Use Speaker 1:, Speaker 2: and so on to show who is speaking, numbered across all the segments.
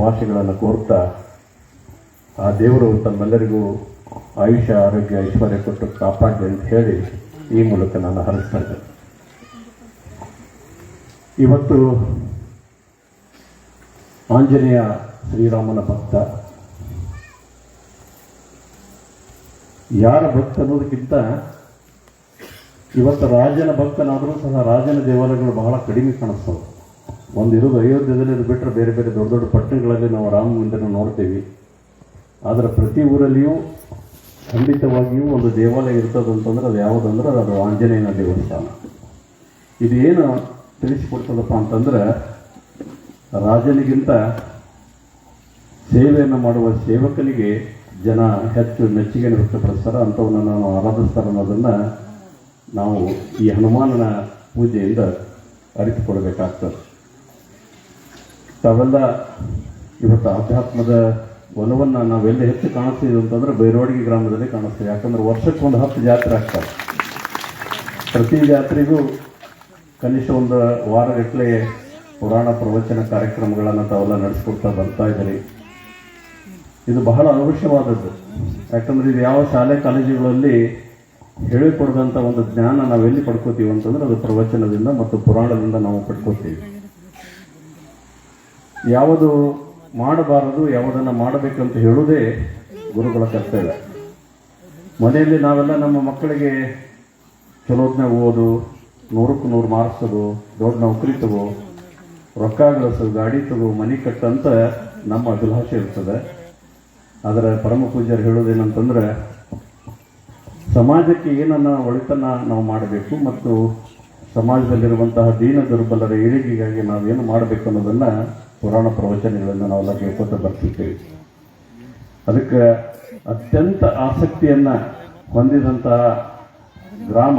Speaker 1: ಶುಭಾಶಯಗಳನ್ನು ಕೋರ್ತಾ ಆ ದೇವರು ತಮ್ಮೆಲ್ಲರಿಗೂ ಆಯುಷ್ಯ ಆರೋಗ್ಯ ಐಶ್ವರ್ಯ ಕೊಟ್ಟು ಕಾಪಾಡಲಿ ಅಂತ ಹೇಳಿ ಈ ಮೂಲಕ ನಾನು ಹರಿಸ್ತಾ ಇದ್ದೇನೆ. ಇವತ್ತು ಆಂಜನೇಯ ಶ್ರೀರಾಮನ ಭಕ್ತ, ಯಾರ ಭಕ್ತ ಅನ್ನೋದಕ್ಕಿಂತ ಇವತ್ತು ರಾಜನ ಭಕ್ತನಾದರೂ ಸಹ ರಾಜನ ದೇವಾಲಯಗಳು ಬಹಳ ಕಡಿಮೆ ಕಾಣಿಸ್ತವೆ. ಒಂದಿರೋದು ಅಯೋಧ್ಯೆಯಲ್ಲಿ ಬಿಟ್ಟರೆ ಬೇರೆ ಬೇರೆ ದೊಡ್ಡ ದೊಡ್ಡ ಪಟ್ಟಣಗಳಲ್ಲಿ ನಾವು ರಾಮ ಮಂದಿರ ನೋಡ್ತೀವಿ. ಆದರೆ ಪ್ರತಿ ಊರಲ್ಲಿಯೂ ಖಂಡಿತವಾಗಿಯೂ ಒಂದು ದೇವಾಲಯ ಇರ್ತದಂತಂದ್ರೆ ಅದು ಯಾವುದಂದ್ರೆ ಅದು ಆಂಜನೇಯನ ದೇವಸ್ಥಾನ. ಇದು ಏನು ತಿಳಿಸಿಕೊಡ್ತದಪ್ಪ ಅಂತಂದ್ರೆ, ರಾಜನಿಗಿಂತ ಸೇವೆಯನ್ನು ಮಾಡುವ ಸೇವಕನಿಗೆ ಜನ ಹೆಚ್ಚು ಮೆಚ್ಚುಗೆಯನ್ನು ವ್ಯಕ್ತಪಡಿಸ್ತಾರೆ, ಅಂಥವನ್ನು ನಾವು ಆರಾಧಿಸ್ತಾರೆ ಅನ್ನೋದನ್ನು ನಾವು ಈ ಹನುಮಾನನ ಪೂಜೆಯಿಂದ ಅರಿತುಕೊಳ್ಬೇಕಾಗ್ತದೆ. ತಾವೆಲ್ಲ ಇವತ್ತು ಆಧ್ಯಾತ್ಮದ ಒಲವನ್ನು ನಾವೆಲ್ಲ ಹೆಚ್ಚು ಕಾಣಿಸ್ತೀವಿ ಅಂತಂದ್ರೆ ಬೈರವಾಡಿಗೆ ಗ್ರಾಮದಲ್ಲಿ ಕಾಣಿಸ್ತೀವಿ. ಯಾಕಂದ್ರೆ ವರ್ಷಕ್ಕೆ ಒಂದು 10 ಜಾತ್ರೆ ಆಗ್ತವೆ. ಪ್ರತಿ ಜಾತ್ರೆಗೂ ಕನಿಷ್ಠ ಒಂದು ವಾರಗಟ್ಟಲೆ ಪುರಾಣ ಪ್ರವಚನ ಕಾರ್ಯಕ್ರಮಗಳನ್ನು ತಾವೆಲ್ಲ ನಡೆಸ್ಕೊಡ್ತಾ ಬರ್ತಾ ಇದ್ದೀರಿ. ಇದು ಬಹಳ ಅವಶ್ಯವಾದದ್ದು. ಯಾಕಂದರೆ ಇದು ಯಾವ ಶಾಲೆ ಕಾಲೇಜುಗಳಲ್ಲಿ ಹೇಳಿಕೊಡ್ದಂಥ ಒಂದು ಜ್ಞಾನ ನಾವೆಲ್ಲಿ ಪಡ್ಕೋತೀವಿ ಅಂತಂದ್ರೆ ಅದು ಪ್ರವಚನದಿಂದ ಮತ್ತು ಪುರಾಣದಿಂದ ನಾವು ಪಡ್ಕೋತೀವಿ. ಯಾವುದು ಮಾಡಬಾರದು, ಯಾವುದನ್ನು ಮಾಡಬೇಕಂತ ಹೇಳುವುದೇ ಗುರುಗಳ ಕರ್ತವ್ಯ. ಮನೆಯಲ್ಲಿ ನಾವೆಲ್ಲ ನಮ್ಮ ಮಕ್ಕಳಿಗೆ ಚಲೋದನ್ನ ಓದು, 100ಕ್ಕೆ 100 ಮಾರ್ಕ್ಸೋದು, ದೊಡ್ಡ ನೌಕರಿ ತಗೋ, ರೊಕ್ಕ ಗಳಿಸು, ಗಾಡಿ ತಗೋ, ಮನೆ ಕಟ್ಟಂತ ನಮ್ಮ ಅಭಿಲಾಷೆ ಇರ್ತದೆ. ಆದರೆ ಪರಮ ಪೂಜ್ಯರು ಹೇಳೋದೇನಂತಂದ್ರೆ, ಸಮಾಜಕ್ಕೆ ಏನನ್ನ ಒಳಿತನ್ನ ನಾವು ಮಾಡಬೇಕು ಮತ್ತು ಸಮಾಜದಲ್ಲಿರುವಂತಹ ದೀನ ದುರ್ಬಲರ ಏಳಿಗೆಗಾಗಿ ನಾವೇನು ಮಾಡಬೇಕು ಅನ್ನೋದನ್ನು ಪುರಾಣ ಪ್ರವಚನಗಳನ್ನು ನಾವೆಲ್ಲ ಕೇಳ್ಕೊತ ಬರ್ತಿದ್ದೇವೆ. ಅದಕ್ಕೆ ಅತ್ಯಂತ ಆಸಕ್ತಿಯನ್ನು ಹೊಂದಿದಂತಹ ಗ್ರಾಮ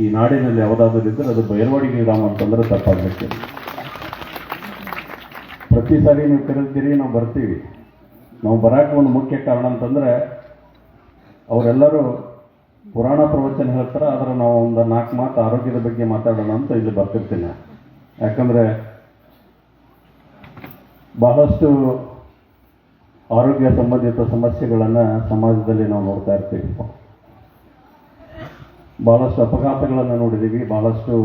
Speaker 1: ಈ ನಾಡಿನಲ್ಲಿ ಯಾವುದಾದ್ರೂ ಇದ್ದರೆ ಅದು ಬೈರವಾಡಿಗೆ ಗ್ರಾಮ ಅಂತಂದ್ರೆ ತಪ್ಪಾಗಬೇಕು. ಪ್ರತಿ ಸಾರಿ ನೀವು ಕರೀತೀರಿ, ನಾವು ಬರ್ತೀವಿ. ನಾವು ಬರೋಕ್ಕೆ ಒಂದು ಮುಖ್ಯ ಕಾರಣ ಅಂತಂದರೆ ಅವರೆಲ್ಲರೂ ಪುರಾಣ ಪ್ರವಚನ ಹೇಳ್ತಾರೆ, ಆದರೆ ನಾವು ಒಂದು 4 ಮಾತು ಆರೋಗ್ಯದ ಬಗ್ಗೆ ಮಾತಾಡೋಣ ಅಂತ ಇಲ್ಲಿ ಬರ್ತಿರ್ತೀನಿ. ಯಾಕಂದರೆ ಬಹಳಷ್ಟು ಆರೋಗ್ಯ ಸಂಬಂಧಿತ ಸಮಸ್ಯೆಗಳನ್ನು ಸಮಾಜದಲ್ಲಿ ನಾವು ನೋಡ್ತಾ ಇರ್ತೀವಿ. ಬಹಳಷ್ಟು ಅಪಘಾತಗಳನ್ನು ನೋಡಿದ್ದೀವಿ, ಬಹಳಷ್ಟು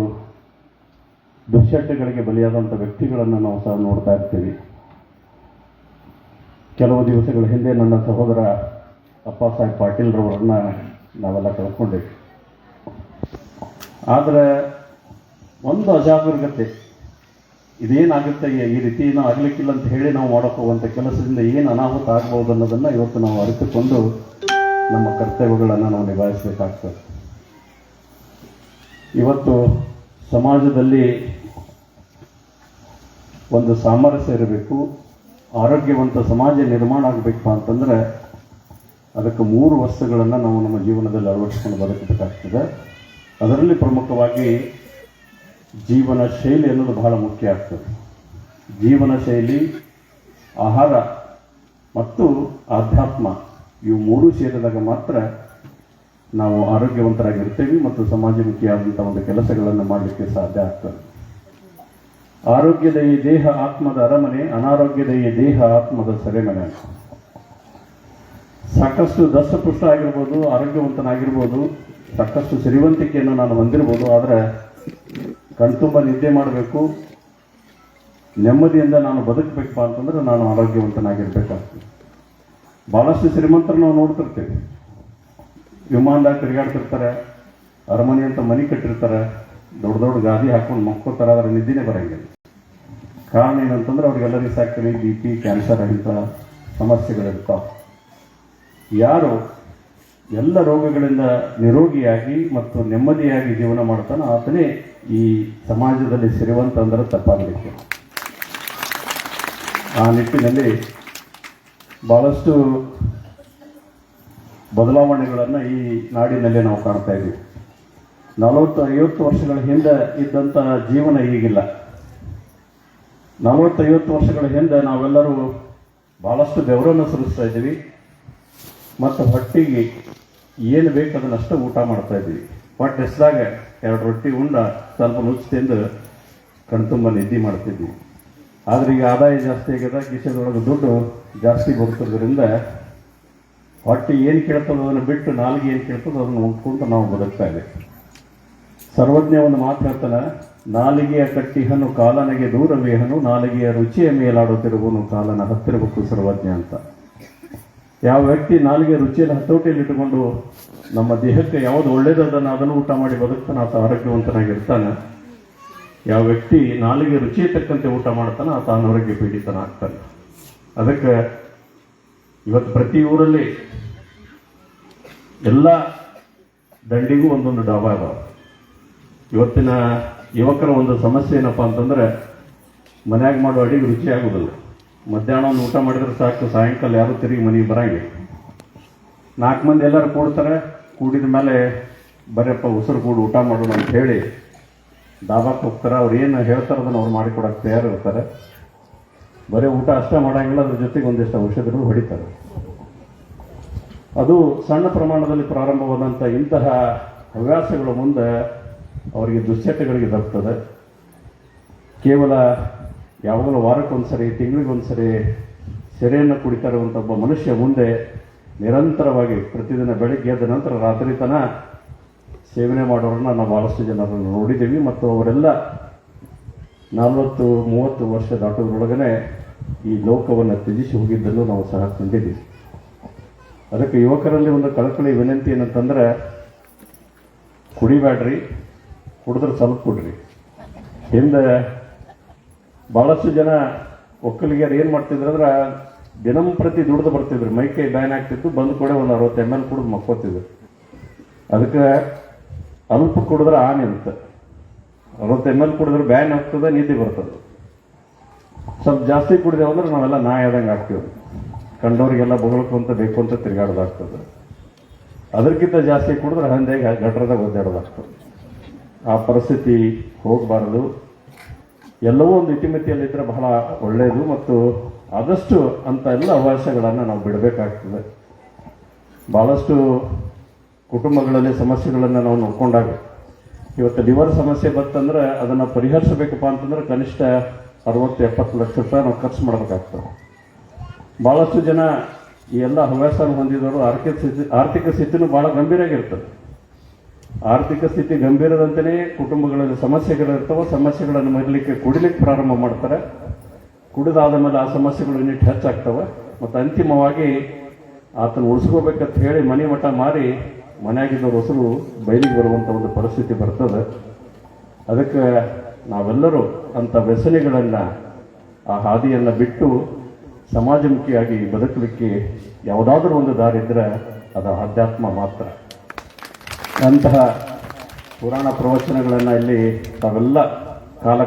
Speaker 1: ದುಶ್ಚಟಗಳಿಗೆ ಬಲಿಯಾದಂಥ ವ್ಯಕ್ತಿಗಳನ್ನು ನಾವು ಸಹ ನೋಡ್ತಾ ಇರ್ತೀವಿ. ಕೆಲವು ದಿವಸಗಳ ಹಿಂದೆ ನನ್ನ ಸಹೋದರ ಅಪ್ಪಾಸಾಹೇಬ್ ಪಾಟೀಲ್ರವರನ್ನು ನಾವೆಲ್ಲ ಕಳ್ಕೊಂಡೇವೆ. ಆದರೆ ಒಂದು ಅಜಾಗರೂಕತೆ, ಇದೇನಾಗುತ್ತೆ, ಈ ರೀತಿ ಏನೋ ಆಗಲಿಕ್ಕಿಲ್ಲ ಅಂತ ಹೇಳಿ ನಾವು ಮಾಡೋಕ್ಕೆ ಹೋಗುವಂಥ ಕೆಲಸದಿಂದ ಏನು ಅನಾಹುತ ಆಗ್ಬೋದು ಅನ್ನೋದನ್ನು ಇವತ್ತು ನಾವು ಅರಿತುಕೊಂಡು ನಮ್ಮ ಕರ್ತವ್ಯಗಳನ್ನು ನಾವು ನಿಭಾಯಿಸಬೇಕಾಗ್ತದೆ. ಇವತ್ತು ಸಮಾಜದಲ್ಲಿ ಒಂದು ಸಾಮರಸ್ಯ ಇರಬೇಕು, ಆರೋಗ್ಯವಂತ ಸಮಾಜ ನಿರ್ಮಾಣ ಆಗಬೇಕು ಅಂತಂದರೆ ಅದಕ್ಕೆ 3 ವಸ್ತುಗಳನ್ನು ನಾವು ನಮ್ಮ ಜೀವನದಲ್ಲಿ ಅಳವಡಿಸ್ಕೊಂಡು ಬದುಕಬೇಕಾಗ್ತದೆ. ಅದರಲ್ಲಿ ಪ್ರಮುಖವಾಗಿ ಜೀವನ ಶೈಲಿ ಅನ್ನೋದು ಬಹಳ ಮುಖ್ಯ ಆಗ್ತದೆ. ಜೀವನ ಶೈಲಿ, ಆಹಾರ ಮತ್ತು ಆಧ್ಯಾತ್ಮ ಇವು 3 ಸೇರಿದಾಗ ಮಾತ್ರ ನಾವು ಆರೋಗ್ಯವಂತರಾಗಿರ್ತೇವೆ ಮತ್ತು ಸಮಾಜಮುಖಿಯಾದಂಥ ಒಂದು ಕೆಲಸಗಳನ್ನು ಮಾಡಲಿಕ್ಕೆ ಸಾಧ್ಯ ಆಗ್ತದೆ. ಆರೋಗ್ಯದ ಈ ದೇಹ ಆತ್ಮದ ಅರಮನೆ, ಅನಾರೋಗ್ಯದ ಈ ದೇಹ ಆತ್ಮದ ಸೆರೆಮನೆ. ಸಾಕಷ್ಟು ದಷ್ಟಪುಷ್ಟ ಆಗಿರ್ಬೋದು, ಆರೋಗ್ಯವಂತನಾಗಿರ್ಬೋದು, ಸಾಕಷ್ಟು ಸಿರಿವಂತಿಕೆಯನ್ನು ನಾನು ಹೊಂದಿರ್ಬೋದು, ಆದರೆ ಕಣ್ತುಂಬ ನಿದ್ದೆ ಮಾಡಬೇಕು, ನೆಮ್ಮದಿಯಿಂದ ನಾನು ಬದುಕಬೇಕಪ್ಪ ಅಂತಂದ್ರೆ ನಾನು ಆರೋಗ್ಯವಂತನಾಗಿರ್ಬೇಕಾಗ್ತದೆ. ಭಾಳಷ್ಟು ಶ್ರೀಮಂತರು ನಾವು ನೋಡ್ತಿರ್ತೀವಿ, ವಿಮಾನದಾಗ ತಿರುಗಾಡ್ತಿರ್ತಾರೆ, ಅರಮನೆ ಅಂತ ಮನೆ ಕಟ್ಟಿರ್ತಾರೆ, ದೊಡ್ಡ ದೊಡ್ಡ ಗಾದಿ ಹಾಕೊಂಡು ಮಕ್ಕೋತಾರೆ, ಆದರೆ ನಿದ್ದೆನೇ ಬರೋಂಗಿಲ್ಲ. ಕಾರಣ ಏನಂತಂದ್ರೆ ಅವ್ರಿಗೆಲ್ಲರಿಗೂ ಸಕ್ಕರೆ, BP, ಕ್ಯಾನ್ಸರ್ ಇಂಥ ಸಮಸ್ಯೆಗಳಿರ್ತಾವೆ. ಯಾರು ಎಲ್ಲ ರೋಗಗಳಿಂದ ನಿರೋಗಿಯಾಗಿ ಮತ್ತು ನೆಮ್ಮದಿಯಾಗಿ ಜೀವನ ಮಾಡ್ತಾನೆ ಆತನೇ ಈ ಸಮಾಜದಲ್ಲಿ ಸಿರಿವಂತ ಅಂದರೆ ತಪ್ಪಾಗಲಿಕ್ಕೆ. ಆ ನಿಟ್ಟಿನಲ್ಲಿ ಭಾಳಷ್ಟು ಬದಲಾವಣೆಗಳನ್ನು ಈ ನಾಡಿನಲ್ಲಿ ನಾವು ಕಾಣ್ತಾ ಇದ್ದೀವಿ. 40-50 ವರ್ಷಗಳ ಹಿಂದೆ ಇದ್ದಂಥ ಜೀವನ ಈಗಿಲ್ಲ. 40-50 ವರ್ಷಗಳ ಹಿಂದೆ ನಾವೆಲ್ಲರೂ ಭಾಳಷ್ಟು ಬೆವರನ್ನು ಸುರಿಸ್ತಾ ಇದ್ದೀವಿ ಮತ್ತು ಹೊಟ್ಟಿಗೆ ಏನು ಬೇಕು ಅದನ್ನಷ್ಟು ಊಟ ಮಾಡ್ತಾ ಇದ್ದೀವಿ. ಹೊಟ್ಟೆ ಹೆಸ್ದಾಗ 2 ರೊಟ್ಟಿ ಉಂಡ ಸ್ವಲ್ಪ ನುಚ್ಚು ತಿಂದು ಕಣ್ತುಂಬ ನಿದ್ದೆ ಮಾಡ್ತಿದ್ವಿ. ಆದರೆ ಈಗ ಆದಾಯ ಜಾಸ್ತಿ ಆಗ್ಯದ, ಕಿಸೆದೊಳಗೆ ದುಡ್ಡು ಜಾಸ್ತಿ ಬರ್ತದ್ರಿಂದ ಹೊಟ್ಟೆ ಏನು ಕೇಳ್ತದೋ ಅದನ್ನು ಬಿಟ್ಟು ನಾಲಿಗೆ ಏನು ಕೇಳ್ತದೋ ಅದನ್ನು ಉಂಟ್ಕೊಂಡು ನಾವು ಬದುಕ್ತಾ ಇದ್ದೀವಿ. ಸರ್ವಜ್ಞ ಒಂದು ಮಾತು ಹೇಳ್ತಾನೆ, ನಾಲಿಗೆಯ ಕಟ್ಟಿಹನು ಕಾಲನಿಗೆ ದೂರವೇಹನು, ನಾಲಿಗೆಯ ರುಚಿಯ ಮೇಲಾಡುತ್ತಿರುವನು ಕಾಲನ ಹತ್ತಿರಬೇಕು ಸರ್ವಜ್ಞ ಅಂತ. ಯಾವ ವ್ಯಕ್ತಿ ನಾಲಿಗೆ ರುಚಿಯನ್ನು ಹತೋಟಿಯಲ್ಲಿ ಇಟ್ಟುಕೊಂಡು ನಮ್ಮ ದೇಹಕ್ಕೆ ಯಾವುದು ಒಳ್ಳೇದನ್ನು ಅದನ್ನು ಊಟ ಮಾಡಿ ಬದುಕ್ತಾನೆ ಆತ ಆರೋಗ್ಯವಂತನಾಗಿರ್ತಾನೆ. ಯಾವ ವ್ಯಕ್ತಿ ನಾಲಿಗೆ ರುಚಿ ತಕ್ಕಂತೆ ಊಟ ಮಾಡ್ತಾನೆ ಆತ ಅನಾರೋಗ್ಯ ಪೀಡಿತನಾಗ್ತಾನೆ. ಅದಕ್ಕೆ ಇವತ್ತು ಪ್ರತಿ ಊರಲ್ಲಿ ಎಲ್ಲ ದಂಡಿಗೂ ಒಂದೊಂದು ಡಾಬಾ ಅದಾವ. ಇವತ್ತಿನ ಯುವಕರ ಒಂದು ಸಮಸ್ಯೆ ಏನಪ್ಪ ಅಂತಂದ್ರೆ ಮನ್ಯಾಗ ಮಾಡೋ ಅಡಿಗೆ ರುಚಿ ಆಗೋದಿಲ್ಲ. ಮಧ್ಯಾಹ್ನ ಒಂದು ಊಟ ಮಾಡಿದ್ರೆ ಸಾಕು, ಸಾಯಂಕಾಲ ಯಾರು ತಿರುಗಿ ಮನೆಗೆ ಬರಂಗಿಲ್ಲ. 4 ಮಂದಿ ಎಲ್ಲರೂ ಕೂಡ್ತಾರೆ, ಕೂಡಿದ ಮೇಲೆ ಬರೆಯಪ್ಪ ಉಸಿರು ಕೂಡಿ ಊಟ ಮಾಡೋಣ ಅಂತ ಹೇಳಿ ಡಾಬಾಕ್ಕೆ ಹೋಗ್ತಾರೆ. ಅವ್ರು ಏನು ಹೇಳ್ತಾರೆ ಅದನ್ನು ಅವ್ರು ಮಾಡಿಕೊಡಕ್ಕೆ ತಯಾರಿರ್ತಾರೆ. ಬರೀ ಊಟ ಅಷ್ಟೇ ಮಾಡೋಂಗಿಲ್ಲ, ಅದ್ರ ಜೊತೆಗೆ ಒಂದಿಷ್ಟು ಔಷಧಿಗಳು ಹೊಡಿತಾರೆ. ಅದು ಸಣ್ಣ ಪ್ರಮಾಣದಲ್ಲಿ ಪ್ರಾರಂಭವಾದಂಥ ಇಂತಹ ಹವ್ಯಾಸಗಳು ಮುಂದೆ ಅವರಿಗೆ ದುಶ್ಚಟಗಳಿಗೆ ತಪ್ತದೆ. ಕೇವಲ ಯಾವಾಗಲೂ ವಾರಕ್ಕೊಂದ್ಸರಿ, ತಿಂಗಳಿಗೊಂದ್ಸರಿ ಸೆರೆಯನ್ನು ಕುಡಿತಾ ಇರುವಂಥ ಒಬ್ಬ ಮನುಷ್ಯ ಮುಂದೆ ನಿರಂತರವಾಗಿ ಪ್ರತಿದಿನ ಬೆಳಗ್ಗೆ ಎದ್ದ ನಂತರ ರಾತ್ರಿ ತನಕ ಸೇವನೆ ಮಾಡೋರನ್ನ ನಾವು ಭಾಳಷ್ಟು ಜನರನ್ನು ನೋಡಿದ್ದೀವಿ. ಮತ್ತು ಅವರೆಲ್ಲ 40-30 ವರ್ಷ ದಾಟೋದ್ರೊಳಗನೆ ಈ ಲೋಕವನ್ನು ತ್ಯಜಿಸಿ ಹೋಗಿದ್ದನ್ನು ನಾವು ಸಹ ಕಂಡಿದ್ದೀವಿ. ಅದಕ್ಕೆ ಯುವಕರಲ್ಲಿ ಒಂದು ಕಳಕಳಿ ವಿನಂತಿ ಏನಂತಂದ್ರೆ, ಕುಡಿಬೇಡ್ರಿ, ಕುಡಿದ್ರೆ ಸ್ವಲ್ಪ ಕುಡ್ರಿ. ಹಿಂದೆ ಭಾಳಷ್ಟು ಜನ ಒಕ್ಕಲಿಗರು ಏನು ಮಾಡ್ತಿದ್ರು ಅಂದ್ರೆ ದಿನಂಪ್ರತಿ ದುಡ್ದು ಬರ್ತಿದ್ರು, ಮೈಕೈ ಬ್ಯಾನ್ ಆಗ್ತಿತ್ತು, ಬಂದು ಕೂಡ ಒಂದು 60 ml ಕುಡಿದು ಮಕ್ಕೋತಿದ್ರು. ಅದಕ್ಕೆ ಅಲ್ಪ ಕುಡಿದ್ರೆ ಆನೆ ಅಂತ, 60 ml ಕುಡಿದ್ರೆ ಬ್ಯಾನ್ ಆಗ್ತದೆ, ನಿದ್ದೆ ಬರ್ತದೆ. ಸ್ವಲ್ಪ ಜಾಸ್ತಿ ಕುಡಿದೇವು ಅಂದ್ರೆ ನಾವೆಲ್ಲ ನಾಯಿ ಆದಂಗೆ ಆಗ್ತೀವಿ, ಕಂಡವ್ರಿಗೆಲ್ಲ ಬೊಗಳಕ್ಕಂತ ಬೇಕು ಅಂತ ತಿರುಗಾಡೋದಾಗ್ತದೆ. ಅದಕ್ಕಿಂತ ಜಾಸ್ತಿ ಕುಡಿದ್ರೆ ಹಂದೆಗೆ ಗಟ್ರದಾಗ ಒದ್ದಾಡೋದಾಗ್ತದೆ. ಆ ಪರಿಸ್ಥಿತಿ ಹೋಗಬಾರದು. ಎಲ್ಲವೂ ಒಂದು ಇತಿಮಿತಿಯಲ್ಲಿದ್ದರೆ ಬಹಳ ಒಳ್ಳೆಯದು. ಮತ್ತು ಆದಷ್ಟು ಅಂಥ ಎಲ್ಲ ಹವ್ಯಾಸಗಳನ್ನು ನಾವು ಬಿಡಬೇಕಾಗ್ತದೆ. ಭಾಳಷ್ಟು ಕುಟುಂಬಗಳಲ್ಲಿ ಸಮಸ್ಯೆಗಳನ್ನು ನಾವು ನೋಡ್ಕೊಂಡಾಗ, ಇವತ್ತು ಲಿವರ್ ಸಮಸ್ಯೆ ಬಂತಂದ್ರೆ ಅದನ್ನು ಪರಿಹರಿಸಬೇಕಪ್ಪ ಅಂತಂದ್ರೆ ಕನಿಷ್ಠ 60-70 ಲಕ್ಷ ರೂಪಾಯಿ ನಾವು ಖರ್ಚು ಮಾಡಬೇಕಾಗ್ತದೆ. ಭಾಳಷ್ಟು ಜನ ಈ ಎಲ್ಲ ಹವ್ಯಾಸ ಹೊಂದಿದವರು ಆರ್ಥಿಕ ಸ್ಥಿತಿನೂ ಭಾಳ ಗಂಭೀರಾಗಿರ್ತದೆ. ಆರ್ಥಿಕ ಸ್ಥಿತಿ ಗಂಭೀರದಂತೆಯೇ ಕುಟುಂಬಗಳಲ್ಲಿ ಸಮಸ್ಯೆಗಳಿರ್ತವೆ. ಸಮಸ್ಯೆಗಳನ್ನು ಮರಲಿಕ್ಕೆ ಕುಡಿಲಿಕ್ಕೆ ಪ್ರಾರಂಭ ಮಾಡ್ತಾರೆ. ಕುಡಿದಾದ ಮೇಲೆ ಆ ಸಮಸ್ಯೆಗಳು ಇನ್ನಿಟ್ಟು ಹೆಚ್ಚಾಗ್ತವೆ. ಮತ್ತು ಅಂತಿಮವಾಗಿ ಆತನ ಉಳಿಸ್ಕೋಬೇಕಂತ ಹೇಳಿ ಮನೆ ಮಠ ಮಾರಿ ಮನೆಯಾಗಿದ್ದ ಹೊಸರು ಬಯಲಿಗೆ ಬರುವಂಥ ಒಂದು ಪರಿಸ್ಥಿತಿ ಬರ್ತದೆ. ಅದಕ್ಕೆ ನಾವೆಲ್ಲರೂ ಅಂಥ ವ್ಯಸನಿಗಳನ್ನು, ಆ ಹಾದಿಯನ್ನು ಬಿಟ್ಟು ಸಮಾಜಮುಖಿಯಾಗಿ ಬದುಕಲಿಕ್ಕೆ ಯಾವುದಾದ್ರೂ ಒಂದು ದಾರಿ ಇದ್ದರೆ ಅದು ಆಧ್ಯಾತ್ಮ ಮಾತ್ರ. ಅಂತಹ ಪುರಾಣ ಪ್ರವಚನಗಳನ್ನು ಇಲ್ಲಿ ತಾವೆಲ್ಲ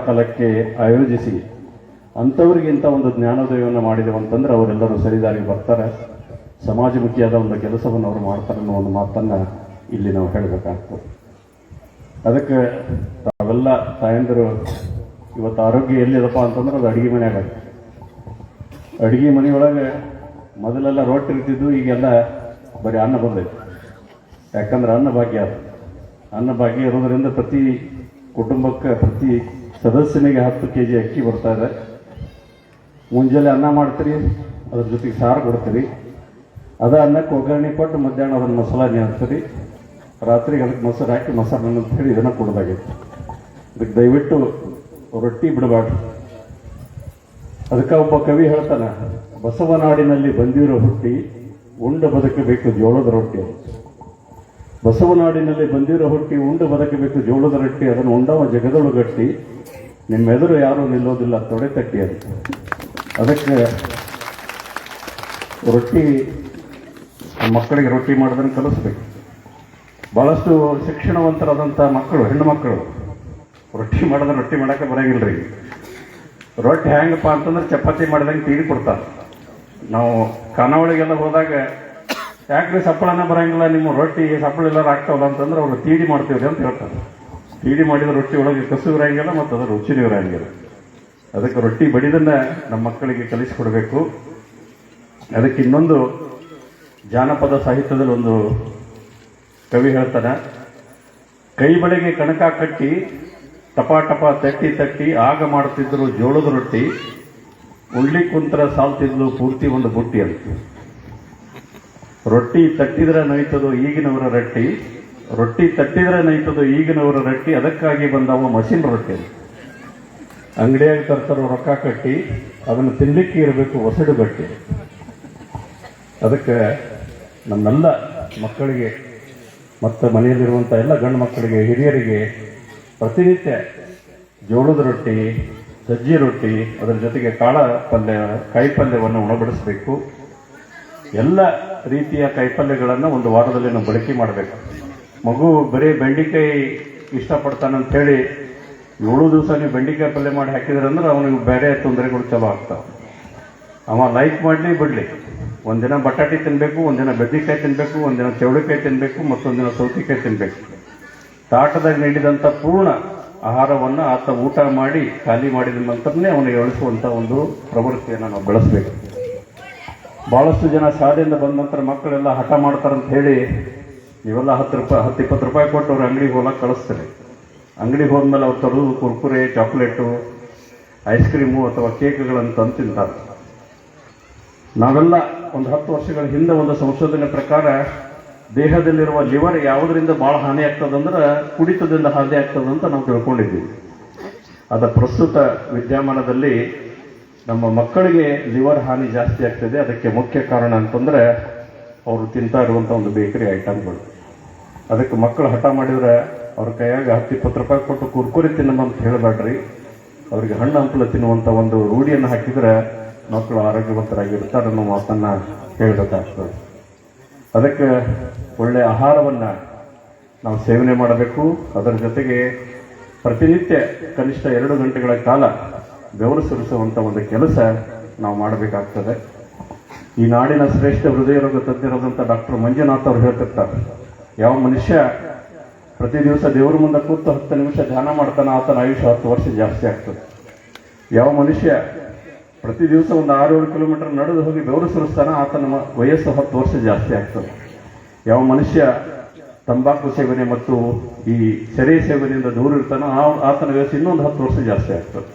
Speaker 1: ಕಾಲಕ್ಕೆ ಆಯೋಜಿಸಿ ಅಂಥವ್ರಿಗಿಂತ ಒಂದು ಜ್ಞಾನೋದಯವನ್ನು ಮಾಡಿದೆವು ಅಂತಂದ್ರೆ ಅವರೆಲ್ಲರೂ ಸರಿದಾರಿಗೆ ಬರ್ತಾರೆ, ಸಮಾಜಮುಖಿಯಾದ ಒಂದು ಕೆಲಸವನ್ನು ಅವರು ಮಾಡ್ತಾರೆ ಅನ್ನೋ ಒಂದು ಮಾತನ್ನು ಇಲ್ಲಿ ನಾವು ಹೇಳಬೇಕಾಗ್ತದೆ. ಅದಕ್ಕೆ ತಾವೆಲ್ಲ ತಾಯಂದಿರು ಇವತ್ತು ಆರೋಗ್ಯ ಎಲ್ಲಿದಪ್ಪ ಅಂತಂದ್ರೆ ಅದು ಅಡುಗೆ ಮನೆಯಾಗ. ಅಡುಗೆ ಮನೆಯೊಳಗೆ ಮೊದಲೆಲ್ಲ ರೊಟ್ಟಿ ಇರ್ತಿದ್ದು, ಈಗೆಲ್ಲ ಬರೀ ಅನ್ನ ಬಂದೈತೆ. ಯಾಕಂದ್ರೆ ಅನ್ನ ಭಾಗ್ಯ ಇರೋದರಿಂದ ಪ್ರತಿ ಕುಟುಂಬಕ್ಕೆ, ಪ್ರತಿ ಸದಸ್ಯನಿಗೆ 10 kg ಅಕ್ಕಿ ಬರ್ತಾ ಇದೆ. ಮುಂಜಾನೆ ಅನ್ನ ಮಾಡ್ತೀರಿ, ಅದ್ರ ಜೊತೆಗೆ ಸಾರು ಕೊಡ್ತೀರಿ. ಅದ ಅನ್ನಕ್ಕೆ ಒಗ್ಗರಣೆ ಕೊಟ್ಟು ಮಧ್ಯಾಹ್ನ ಅದನ್ನು ಮಸಾಲ ಹಾಕ್ತೀರಿ, ರಾತ್ರಿಗೆ ಅದಕ್ಕೆ ಮೊಸರು ಹಾಕಿ ಮೊಸರನ್ನ ಅಂತ ಹೇಳಿ ಇದನ್ನು ಕೊಡೋದಾಗೈತೆ. ಅದಕ್ಕೆ ದಯವಿಟ್ಟು ರೊಟ್ಟಿ ಬಿಡಬಾರ್ದು. ಅದಕ್ಕೆ ಒಬ್ಬ ಕವಿ ಹೇಳ್ತಾನೆ, ಬಸವನಾಡಿನಲ್ಲಿ ಬಂದಿರೋ ಹುಟ್ಟಿ ಉಂಡು ಬದುಕಬೇಕು ಜೋಳದ ರೊಟ್ಟಿ. ಬಸವನಾಡಿನಲ್ಲಿ ಬಂದಿರೋ ಹುಟ್ಟಿ ಉಂಡು ಬದುಕಬೇಕು ಜೋಳದ ರೊಟ್ಟಿ, ಅದನ್ನು ಉಂಡವ ಜಗದೊಳು ಗಟ್ಟಿ, ನಿಮ್ಮೆದುರು ಯಾರೂ ನಿಲ್ಲೋದಿಲ್ಲ ತೊಡೆ ತಟ್ಟಿ ಅಂತ. ಅದಕ್ಕೆ ರೊಟ್ಟಿ, ಮಕ್ಕಳಿಗೆ ರೊಟ್ಟಿ ಮಾಡೋದನ್ನು ಕಲಿಸ್ಬೇಕು. ಭಾಳಷ್ಟು ಶಿಕ್ಷಣವಂತರಾದಂಥ ಮಕ್ಕಳು, ಹೆಣ್ಣು ಮಕ್ಕಳು ರೊಟ್ಟಿ ಮಾಡೋದ್ರೆ ರೊಟ್ಟಿ ಮಾಡೋಕ್ಕೆ ಬರೋಂಗಿಲ್ಲ ರೀ. ರೊಟ್ಟಿ ಹೆಂಗಪ್ಪ ಅಂತಂದ್ರೆ ಚಪಾತಿ ಮಾಡಿದಂಗೆ ತೀಡಿ ಕೊಡ್ತಾರೆ. ನಾವು ಖಾನಾವಳಿಗೆಲ್ಲ ಹೋದಾಗ ಯಾಕ್ರಿ ಸಪ್ಪಳನ ಬರೋಂಗಿಲ್ಲ, ನಿಮ್ಮ ರೊಟ್ಟಿ ಸಪ್ಪಳ ಎಲ್ಲರೂ ಆಗ್ತಾವಲ್ಲ ಅಂತಂದ್ರೆ ಅವರು ತೀಡಿ ಮಾಡ್ತೀವ್ರಿ ಅಂತ ಹೇಳ್ತಾರೆ. ತೀಡಿ ಮಾಡಿದ ರೊಟ್ಟಿ ಒಳಗೆ ಕಸು ಇರೋಂಗಿಲ್ಲ ಮತ್ತು ಅದರ ರುಚಿನೂ ಇರೋಂಗಿಲ್ಲ. ಅದಕ್ಕೆ ರೊಟ್ಟಿ ಬಡಿದನ್ನು ನಮ್ಮ ಮಕ್ಕಳಿಗೆ ಕಲಿಸಿಕೊಡ್ಬೇಕು. ಅದಕ್ಕೆ ಇನ್ನೊಂದು ಜಾನಪದ ಸಾಹಿತ್ಯದಲ್ಲಿ ಒಂದು ಕವಿ ಹೇಳ್ತಾನೆ, ಕೈ ಬಳೆಗೆ ಕಣಕ ಕಟ್ಟಿ ಟಪ ಟಪ ತಟ್ಟಿ ತಟ್ಟಿ ಆಗ ಮಾಡುತ್ತಿದ್ದರು ಜೋಳದ ರೊಟ್ಟಿ, ಉಳ್ಳಿ ಕುಂತ್ರ ಸಾಲ್ತಿದ್ಲು ಪೂರ್ತಿ ಒಂದು ಬುಟ್ಟಿ ಅಂತ. ರೊಟ್ಟಿ ತಟ್ಟಿದ್ರೆ ನೈತದೋ ಈಗಿನವರ ರೊಟ್ಟಿ, ರೊಟ್ಟಿ ತಟ್ಟಿದ್ರೆ ನೈತದೋ ಈಗಿನವರ ರೊಟ್ಟಿ, ಅದಕ್ಕಾಗಿ ಬಂದವ ಮಷಿನ್ ರೊಟ್ಟಿ. ಅಂಗಡಿಯಾಗಿ ತರ್ತಾರೋ ರೊಕ್ಕ ಕಟ್ಟಿ, ಅದನ್ನು ತಿನ್ಲಿಕ್ಕೆ ಇರಬೇಕು ಹೊಸಡು ಗಟ್ಟಿ. ಅದಕ್ಕೆ ನಮ್ಮೆಲ್ಲ ಮಕ್ಕಳಿಗೆ ಮತ್ತು ಮನೆಯಲ್ಲಿರುವಂಥ ಎಲ್ಲ ಗಂಡು ಮಕ್ಕಳಿಗೆ, ಹಿರಿಯರಿಗೆ ಪ್ರತಿನಿತ್ಯ ಜೋಳದ ರೊಟ್ಟಿ, ಸಜ್ಜಿ ರೊಟ್ಟಿ, ಅದರ ಜೊತೆಗೆ ಕಾಳ ಪಲ್ಯ, ಕಾಯಿಪಲ್ಯವನ್ನು ಉಣಬಡಿಸಬೇಕು. ಎಲ್ಲ ರೀತಿಯ ಕಾಯಿಪಲ್ಯಗಳನ್ನು ಒಂದು ವಾರದಲ್ಲಿ ನಾವು ಬಳಕೆ ಮಾಡಬೇಕು. ಮಗು ಬರೀ ಬೆಂಡಿಕಾಯಿ ಇಷ್ಟಪಡ್ತಾನಂತ ಹೇಳಿ 7 ದಿವಸ ನೀವು ಬೆಂಡಿಕಾಯಿ ಪಲ್ಯ ಮಾಡಿ ಹಾಕಿದ್ರೆ ಅಂದ್ರೆ ಅವನಿಗೆ ಬೇರೆ ತೊಂದರೆಗಳು ಚಲೋ ಆಗ್ತಾವೆ. ಅವ ಲೈಕ್ ಮಾಡಲಿ ಬಿಡಲಿ, ಒಂದಿನ ಬಟಾಟೆ ತಿನ್ನಬೇಕು, ಒಂದಿನ ಬದ್ನಿಕಾಯಿ ತಿನ್ನಬೇಕು, ಒಂದಿನ ಚೌಳಿಕಾಯಿ ತಿನ್ನಬೇಕು, ಮತ್ತೊಂದಿನ ಸೌತೆಕಾಯಿ ತಿನ್ನಬೇಕು. ತಾಟದಾಗ ನೀಡಿದಂಥ ಪೂರ್ಣ ಆಹಾರವನ್ನು ಆತ ಊಟ ಮಾಡಿ ಖಾಲಿ ಮಾಡಿದ ನಂತರನೇ ಅವನಿಗೆ ಉಳಿಸುವಂಥ ಒಂದು ಪ್ರವೃತ್ತಿಯನ್ನು ನಾವು ಬೆಳೆಸಬೇಕು. ಭಾಳಷ್ಟು ಜನ ಶಾಲೆಯಿಂದ ಬಂದ ನಂತರ ಮಕ್ಕಳೆಲ್ಲ ಹಠ ಮಾಡ್ತಾರಂತ ಹೇಳಿ ನೀವೆಲ್ಲ 10-20 ರೂಪಾಯಿ ಕೊಟ್ಟು ಅವ್ರು ಅಂಗಡಿಗೆ ಹೋಗಕ್ಕೆ ಕಳಿಸ್ತಾರೆ. ಅಂಗಡಿಗೆ ಹೋದ್ಮೇಲೆ ಅವ್ರು ತರೋದು ಕುರ್ಕುರೆ, ಚಾಕ್ಲೇಟು, ಐಸ್ ಕ್ರೀಮು ಅಥವಾ ಕೇಕ್ಗಳನ್ನು ತಂದು ತಿಂತಾರೆ. ನಾವೆಲ್ಲ ಒಂದು 10 ವರ್ಷಗಳ ಹಿಂದೆ ಒಂದು ಸಂಶೋಧನೆ ಪ್ರಕಾರ ದೇಹದಲ್ಲಿರುವ ಲಿವರ್ ಯಾವುದರಿಂದ ಭಾಳ ಹಾನಿ ಆಗ್ತದಂದ್ರೆ ಕುಡಿತದಿಂದ ಹಾನಿ ಆಗ್ತದಂತ ನಾವು ತಿಳ್ಕೊಂಡಿದ್ದೀವಿ. ಅದ ಪ್ರಸ್ತುತ ವಿದ್ಯಮಾನದಲ್ಲಿ ನಮ್ಮ ಮಕ್ಕಳಿಗೆ ಲಿವರ್ ಹಾನಿ ಜಾಸ್ತಿ ಆಗ್ತದೆ. ಅದಕ್ಕೆ ಮುಖ್ಯ ಕಾರಣ ಅಂತಂದರೆ ಅವರು ತಿಂತಾ ಇರುವಂಥ ಒಂದು ಬೇಕರಿ ಐಟಮ್ಗಳು. ಅದಕ್ಕೆ ಮಕ್ಕಳು ಹಠ ಮಾಡಿದ್ರೆ ಅವ್ರ ಕೈಯಾಗ 10-20 ರೂಪಾಯಿ ಕೊಟ್ಟು ಕುರ್ಕುರಿ ತಿನ್ನೋದಂತ ಹೇಳಬೇಡ್ರಿ. ಅವರಿಗೆ ಹಣ್ಣು ಹಂಪಲು ತಿನ್ನುವಂಥ ಒಂದು ರೂಢಿಯನ್ನು ಹಾಕಿದರೆ ಮಕ್ಕಳು ಆರೋಗ್ಯವಂತರಾಗಿರ್ತಾರೆ ಅನ್ನೋ ಮಾತನ್ನು ಹೇಳಬೇಕಾಗ್ತದೆ. ಅದಕ್ಕೆ ಒಳ್ಳೆಯ ಆಹಾರವನ್ನು ನಾವು ಸೇವನೆ ಮಾಡಬೇಕು. ಅದರ ಜೊತೆಗೆ ಪ್ರತಿನಿತ್ಯ ಕನಿಷ್ಠ 2 ಗಂಟೆಗಳ ಕಾಲ ಬೆವರು ಸುರಿಸುವಂಥ ಒಂದು ಕೆಲಸ ನಾವು ಮಾಡಬೇಕಾಗ್ತದೆ. ಈ ನಾಡಿನ ಶ್ರೇಷ್ಠ ಹೃದಯ ರೋಗ ತಜ್ಞರಾದಂಥ ಡಾಕ್ಟರ್ ಮಂಜುನಾಥ್ ಅವರು ಹೇಳ್ತಿರ್ತಾರೆ, ಯಾವ ಮನುಷ್ಯ ಪ್ರತಿ ದಿವಸ ದೇವರ ಮುಂದೆ ಕೂತು 10 ನಿಮಿಷ ಧ್ಯಾನ ಮಾಡ್ತಾನೆ ಆತನ ಆಯುಷ್ಯ 10 ವರ್ಷ ಜಾಸ್ತಿ ಆಗ್ತದೆ. ಯಾವ ಮನುಷ್ಯ ಪ್ರತಿ ದಿವಸ ಒಂದು 6-7 ಕಿಲೋಮೀಟರ್ ನಡೆದು ಹೋಗಿ ಬೆವರು ಸುರಿಸ್ತಾನೆ ಆತನ ವಯಸ್ಸು 10 ವರ್ಷ ಜಾಸ್ತಿ ಆಗ್ತದೆ. ಯಾವ ಮನುಷ್ಯ ತಂಬಾಕು ಸೇವನೆ ಮತ್ತು ಈ ಸೆರೆ ಸೇವನೆಯಿಂದ ದೂರ ಇರ್ತಾನೋ ಆತನ ವಯಸ್ಸು ಇನ್ನೊಂದು 10 ವರ್ಷ ಜಾಸ್ತಿ ಆಗ್ತದೆ.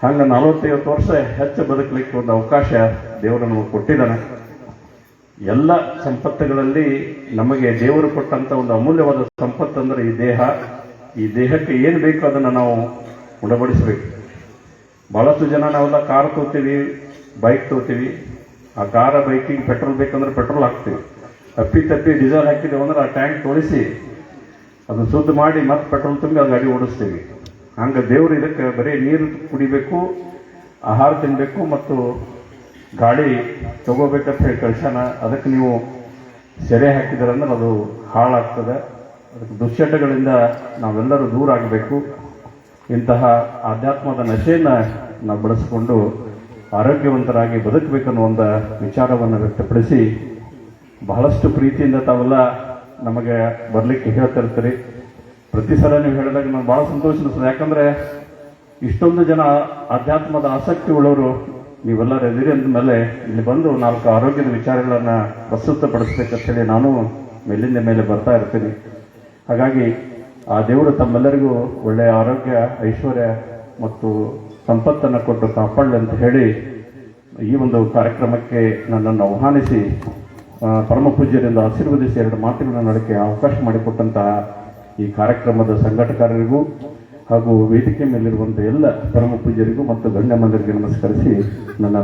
Speaker 1: ಹಂಗೆ 40-50 ವರ್ಷ ಹೆಚ್ಚು ಬದುಕಲಿಕ್ಕೆ ಒಂದು ಅವಕಾಶ ದೇವರು ನಮಗೆ ಕೊಟ್ಟಿದ್ದಾನೆ. ಎಲ್ಲ ಸಂಪತ್ತುಗಳಲ್ಲಿ ನಮಗೆ ದೇವರು ಕೊಟ್ಟಂಥ ಒಂದು ಅಮೂಲ್ಯವಾದ ಸಂಪತ್ತು ಅಂದರೆ ಈ ದೇಹ. ಈ ದೇಹಕ್ಕೆ ಏನು ಬೇಕೋ ಅದನ್ನು ನಾವು ಉಣಬಡಿಸಬೇಕು. ಭಾಳಷ್ಟು ಜನ ನಾವೆಲ್ಲ ಕಾರ್ ತಗೋತೀವಿ, ಬೈಕ್ ತಗೋತೀವಿ. ಆ ಕಾರ ಬೈಕಿಗೆ ಪೆಟ್ರೋಲ್ ಬೇಕಂದ್ರೆ ಪೆಟ್ರೋಲ್ ಹಾಕ್ತೀವಿ. ತಪ್ಪಿ ಡೀಸೆಲ್ ಹಾಕಿದ್ದೇವೆ ಅಂದ್ರೆ ಆ ಟ್ಯಾಂಕ್ ತೊಳಿಸಿ ಅದನ್ನು ಶುದ್ಧ ಮಾಡಿ ಮತ್ತೆ ಪೆಟ್ರೋಲ್ ತುಂಬಿ ಆ ಗಾಡಿ ಓಡಿಸ್ತೀವಿ. ಹಂಗೆ ದೇವರು ಇದಕ್ಕೆ ಬರೀ ನೀರು ಕುಡಿಬೇಕು, ಆಹಾರ ತಿನ್ನಬೇಕು ಮತ್ತು ಗಾಡಿ ತಗೋಬೇಕಂತ ಹೇಳಿ ಕಳ್ಸೋಣ. ಅದಕ್ಕೆ ನೀವು ಸೆರೆ ಹಾಕಿದ್ರಂದ್ರೆ ಅದು ಹಾಳಾಗ್ತದೆ. ಅದಕ್ಕೆ ದುಶ್ಚಟಗಳಿಂದ ನಾವೆಲ್ಲರೂ ದೂರ ಆಗಬೇಕು. ಇಂತಹ ಆಧ್ಯಾತ್ಮದ ನಶೆಯನ್ನು ನಾವು ಬೆಳೆಸಿಕೊಂಡು ಆರೋಗ್ಯವಂತರಾಗಿ ಬದುಕಬೇಕನ್ನೋ ಒಂದು ವಿಚಾರವನ್ನು ವ್ಯಕ್ತಪಡಿಸಿ ಬಹಳಷ್ಟು ಪ್ರೀತಿಯಿಂದ ತಾವೆಲ್ಲ ನಮಗೆ ಬರಲಿಕ್ಕೆ ಹೇಳ್ತಿರ್ತೀರಿ. ಪ್ರತಿ ಸಲ ನೀವು ಹೇಳಿದಾಗ ನಾನು ಭಾಳ ಸಂತೋಷ ಅನಿಸ್ತದೆ. ಯಾಕಂದರೆ ಇಷ್ಟೊಂದು ಜನ ಆಧ್ಯಾತ್ಮದ ಆಸಕ್ತಿ ಉಳ್ಳವರು ನೀವೆಲ್ಲರೂ ಎದಿರಿ ಅಂದ ಮೇಲೆ ಇಲ್ಲಿ ಬಂದು 4 ಆರೋಗ್ಯದ ವಿಚಾರಗಳನ್ನು ಪ್ರಸ್ತುತಪಡಿಸ್ಬೇಕಂತ ಹೇಳಿ ನಾನು ಮೇಲಿಂದ ಮೇಲೆ ಬರ್ತಾ ಇರ್ತೀನಿ. ಹಾಗಾಗಿ ಆ ದೇವರು ತಮ್ಮೆಲ್ಲರಿಗೂ ಒಳ್ಳೆಯ ಆರೋಗ್ಯ, ಐಶ್ವರ್ಯ ಮತ್ತು ಸಂಪತ್ತನ್ನು ಕೊಟ್ಟು ಕಾಪಾಡಲಿ ಅಂತ ಹೇಳಿ ಈ ಒಂದು ಕಾರ್ಯಕ್ರಮಕ್ಕೆ ನನ್ನನ್ನು ಆಹ್ವಾನಿಸಿ ಪರಮ ಪೂಜ್ಯರಿಂದ ಆಶೀರ್ವದಿಸಿ 2 ಮಾತುಗಳನ್ನು ನಡೆಕೆ ಅವಕಾಶ ಮಾಡಿಕೊಟ್ಟಂತಹ ಈ ಕಾರ್ಯಕ್ರಮದ ಸಂಘಟಕರಿಗೂ ಹಾಗೂ ವೇದಿಕೆ ಮೇಲಿರುವಂಥ ಎಲ್ಲ ಪರಮ ಪೂಜ್ಯರಿಗೂ ಮತ್ತು ಗಣ್ಯಮಾನ್ಯರಿಗೆ ನಮಸ್ಕರಿಸಿ ನನ್ನ